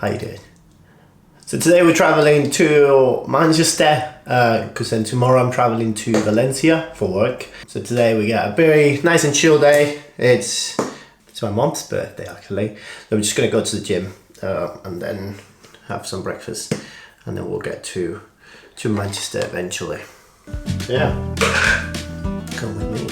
How you doing? So today we're traveling to Manchester because then tomorrow I'm traveling to Valencia for work. So today we got a very nice and chill day. It's my mom's birthday actually. So we're just gonna go to the gym and then have some breakfast, and then we'll get to Manchester eventually. So yeah, come with me.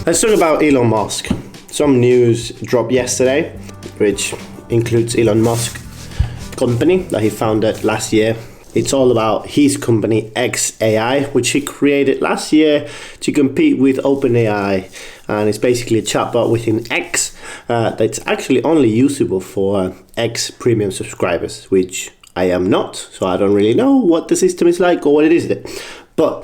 Let's talk about Elon Musk. Some news dropped yesterday, which includes Elon Musk company that he founded last year. It's all about his company xAI, which he created last year to compete with OpenAI, and it's basically a chatbot within X that's actually only usable for X premium subscribers, which I am not, so I don't really know what the system is like or what it is. But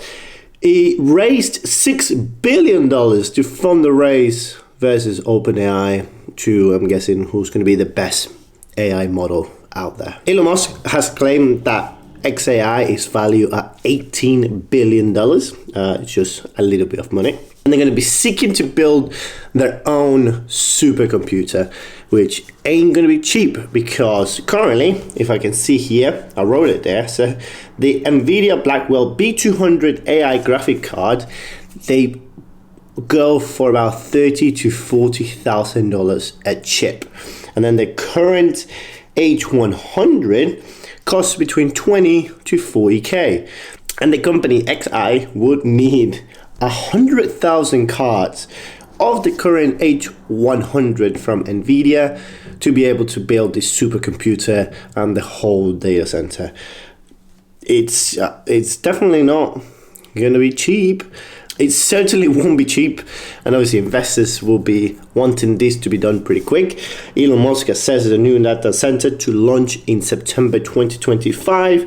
he raised $6 billion to fund the race versus OpenAI to, I'm guessing, who's going to be the best AI model out there. Elon Musk has claimed that xAI is valued at $18 billion. It's just a little bit of money. And they're going to be seeking to build their own supercomputer, which ain't going to be cheap because currently, if I can see here, I wrote it there. So the NVIDIA Blackwell B200 AI graphic card, they go for about $30,000 to $40,000 a chip. And then the current H100 costs between 20 to 40K. And the company xAI would need 100,000 cards of the current H100 from NVIDIA to be able to build this supercomputer and the whole data center. It's definitely not going to be cheap. It certainly won't be cheap, and obviously investors will be wanting this to be done pretty quick. Elon Musk says the new data center to launch in September 2025,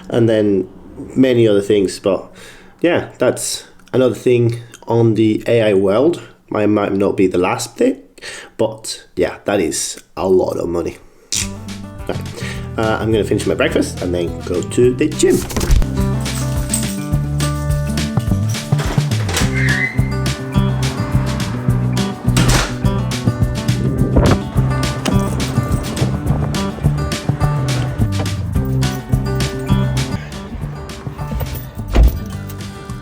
and then many other things. But yeah, that's another thing on the AI world. I might not be the last thing, but yeah, that is a lot of money. Right. I'm going to finish my breakfast and then go to the gym.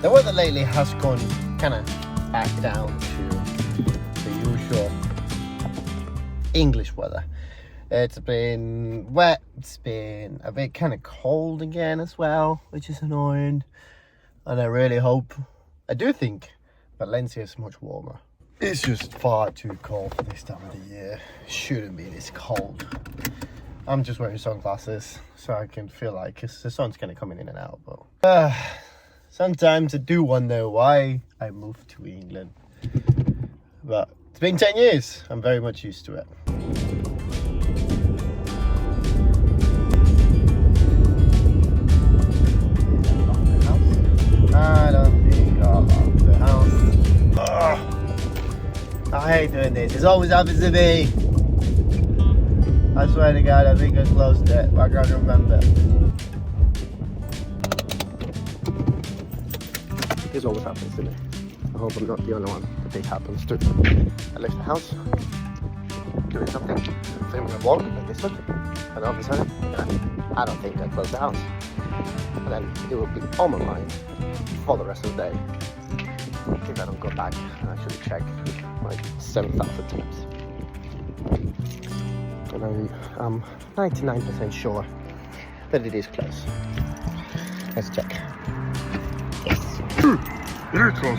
The weather lately has gone kind of back down to the usual English weather. It's been wet, it's been a bit kind of cold again as well, which is annoying. And I do think Valencia is much warmer. It's just far too cold for this time of the year. It shouldn't be this cold. I'm just wearing sunglasses so I can feel like the sun's kind of coming in and out. But sometimes I do wonder why I moved to England. But it's been 10 years. I'm very much used to it. I don't think I'll lock the house. Ugh. I hate doing this. This always happens to me. I swear to God, I think I closed it, but I can't remember. This always happens to me. I hope I'm not the only one that this happens to. I left the house, doing something, filming a vlog like this one, and all of a sudden, I don't think I closed the house. And then it will be on my mind for the rest of the day if I don't go back and actually check like 7,000 times. And I'm 99% sure that it is closed. Let's check. Yes. Very close.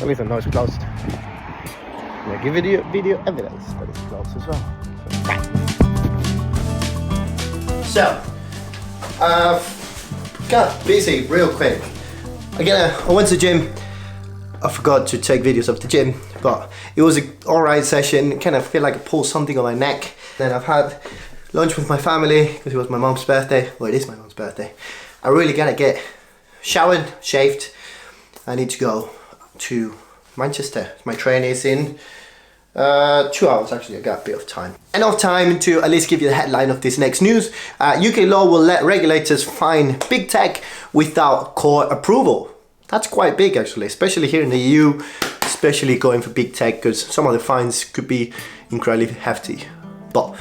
At least I know it's closed. And I give video evidence that it's closed as well. So, got busy real quick. Again, I went to the gym. I forgot to take videos of the gym, but it was an alright session. Kind of feel like I pulled something on my neck. Then I've had lunch with my family because it was my mom's birthday. Well, it is my mom's birthday. I really gotta get showered, shaved. I need to go to Manchester. My train is in 2 hours actually. I got a bit of time. Enough time to at least give you the headline of this next news. UK law will let regulators fine big tech without court approval. That's quite big actually, especially here in the EU, especially going for big tech, because some of the fines could be incredibly hefty. But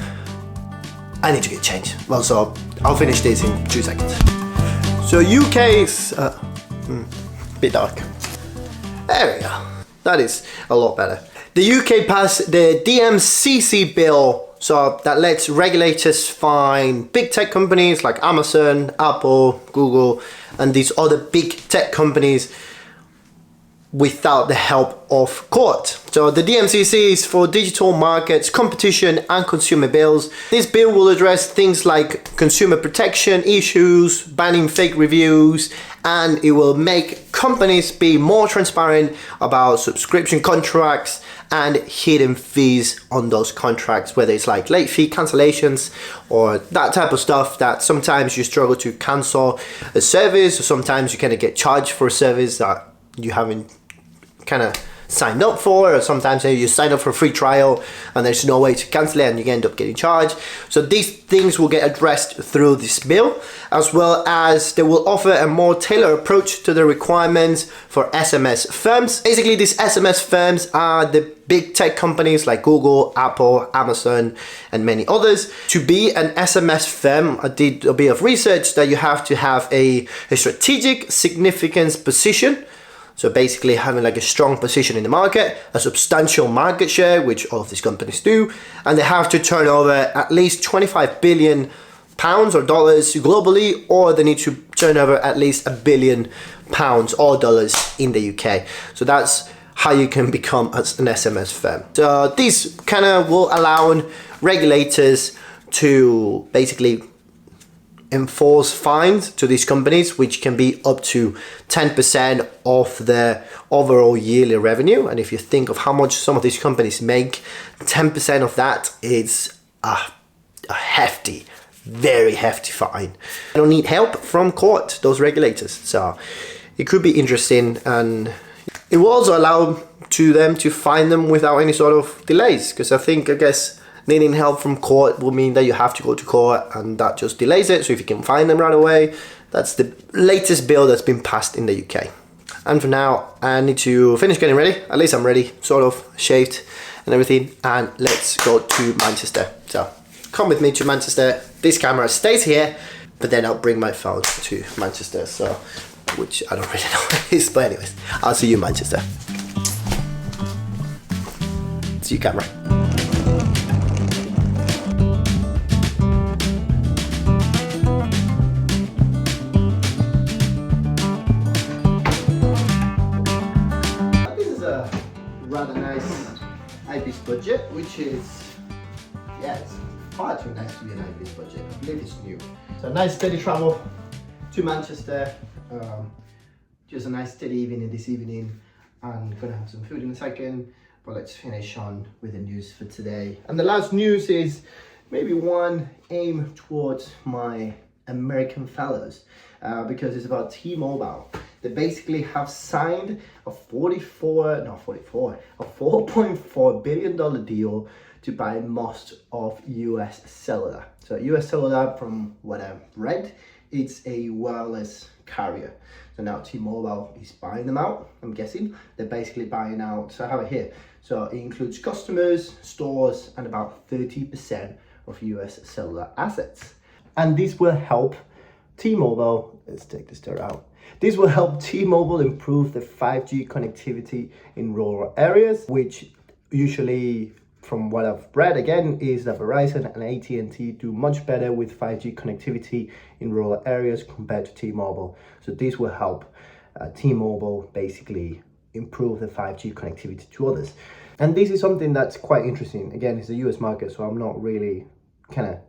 I need to get changed. Well, so I'll finish this in 2 seconds. So UK's bit dark. There we go. That is a lot better. The UK passed the DMCC bill, so that lets regulators fine big tech companies like Amazon, Apple, Google, and these other big tech companies without the help of court. So the DMCC is for Digital Markets, Competition and Consumer Bills. This bill will address things like consumer protection issues, banning fake reviews, and it will make companies be more transparent about subscription contracts and hidden fees on those contracts, whether it's like late fee cancellations or that type of stuff that sometimes you struggle to cancel a service, or sometimes you kind of get charged for a service that you haven't kind of signed up for, or sometimes you sign up for a free trial and there's no way to cancel it and you end up getting charged. So these things will get addressed through this bill, as well as they will offer a more tailored approach to the requirements for SMS firms. Basically, these SMS firms are the big tech companies like Google, Apple, Amazon, and many others. To be an SMS firm, I did a bit of research that you have to have a strategic significance position. So basically having like a strong position in the market, a substantial market share, which all of these companies do, and they have to turn over at least 25 billion pounds or dollars globally, or they need to turn over at least £1 billion or dollars in the UK. So that's how you can become an SMS firm. So this kind of will allow regulators to basically enforce fines to these companies, which can be up to 10% of their overall yearly revenue. And if you think of how much some of these companies make, 10% of that is a hefty, very hefty fine. They don't need help from court, those regulators. So it could be interesting, and it will also allow them to fine them without any sort of delays, because I guess needing help from court will mean that you have to go to court, and that just delays it. So if you can find them right away, that's the latest bill that's been passed in the UK. And for now, I need to finish getting ready. At least I'm ready, sort of shaved and everything. And let's go to Manchester. So come with me to Manchester. This camera stays here, but then I'll bring my phone to Manchester. So, which I don't really know what it is, but anyways, I'll see you in Manchester. See you, camera. Rather nice IBIS budget, which is, yeah, it's far too nice to be an IBIS budget. I believe it's new. So nice steady travel to Manchester. Just a nice steady evening this evening. I'm gonna have some food in a second, but let's finish on with the news for today. And the last news is maybe one aimed towards my American fellows, because it's about T-Mobile. They basically have signed a $4.4 billion deal to buy most of US Cellular. So US Cellular, from what I've read, it's a wireless carrier. So now T-Mobile is buying them out, I'm guessing. They're basically buying out, so I have it here. So it includes customers, stores, and about 30% of US Cellular assets. And this will help T-Mobile, let's take this dirt out. This will help T-Mobile improve the 5G connectivity in rural areas, which usually, from what I've read again, is that Verizon and AT&T do much better with 5G connectivity in rural areas compared to T-Mobile. So this will help T-Mobile basically improve the 5G connectivity to others. And this is something that's quite interesting. Again, it's a US market, so I'm not really kind of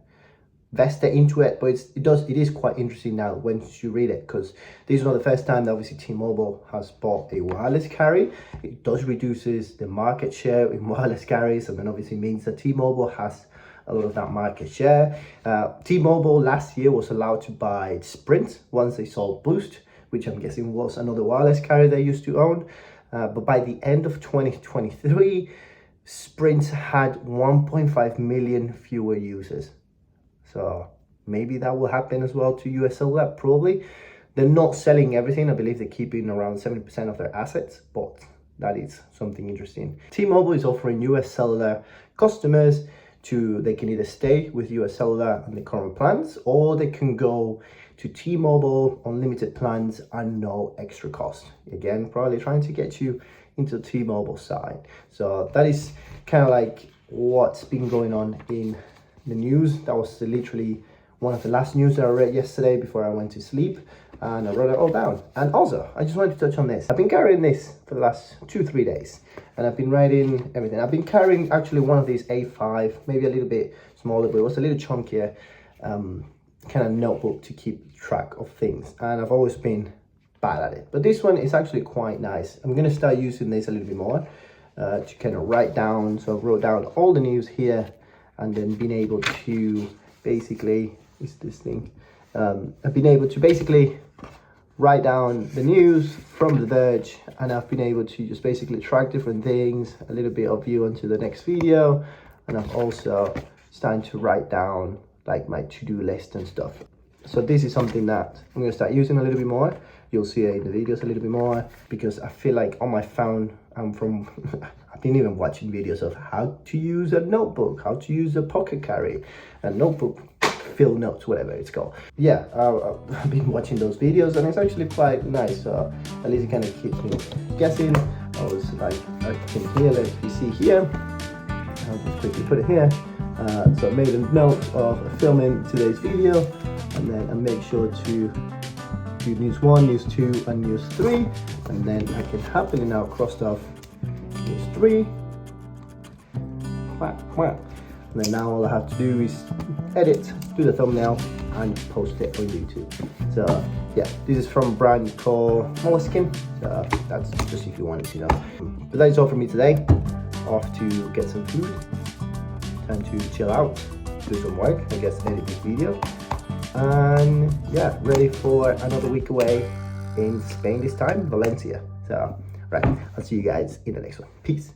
vested into it, but it is quite interesting now once you read it, because this is not the first time that obviously T-Mobile has bought a wireless carrier. It does reduces the market share in wireless carriers, and then obviously means that T-Mobile has a lot of that market share. T-Mobile last year was allowed to buy Sprint once they sold Boost, which I'm guessing was another wireless carrier they used to own. But by the end of 2023, Sprint had 1.5 million fewer users. So maybe that will happen as well to US Cellular, probably. They're not selling everything. I believe they're keeping around 70% of their assets, but that is something interesting. T-Mobile is offering US Cellular customers they can either stay with US Cellular on the current plans, or they can go to T-Mobile unlimited plans and no extra cost. Again, probably trying to get you into the T-Mobile side. So that is kind of like what's been going on in the news. That was literally one of the last news that I read yesterday before I went to sleep, and I wrote it all down. And also, I just wanted to touch on this. I've been carrying this for the last 2-3 days, and I've been writing everything. I've been carrying actually one of these A5, maybe a little bit smaller, but it was a little chunkier kind of notebook to keep track of things, and I've always been bad at it. But this one is actually quite nice. I'm going to start using this a little bit more to kind of write down. So I've wrote down all the news here, and then been able to basically, I've been able to basically write down the news from The Verge, and I've been able to just basically track different things, a little bit of view onto the next video, and I've also started to write down like my to-do list and stuff. So this is something that I'm going to start using a little bit more. You'll see it in the videos a little bit more, because I feel like on my phone, I've been even watching videos of how to use a notebook, how to use a pocket carry, a notebook, fill notes, whatever it's called. Yeah, I've been watching those videos, and it's actually quite nice. So at least it kind of keeps me guessing. I was like, in here, let me see here. I'll just quickly put it here. So I made a note of filming today's video, and then I make sure to do news 1, news 2, and news 3, and then I can happily now cross off news 3. Quack, quack. And then now all I have to do is edit, do the thumbnail, and post it on YouTube. So yeah, this is from a brand called Moleskine. So that's just if you wanted to know. But that is all from me today. Off to get some food. Time to chill out, do some work, I guess edit this video. And yeah, ready for another week away in Spain this time, Valencia. So right, I'll see you guys in the next one. Peace.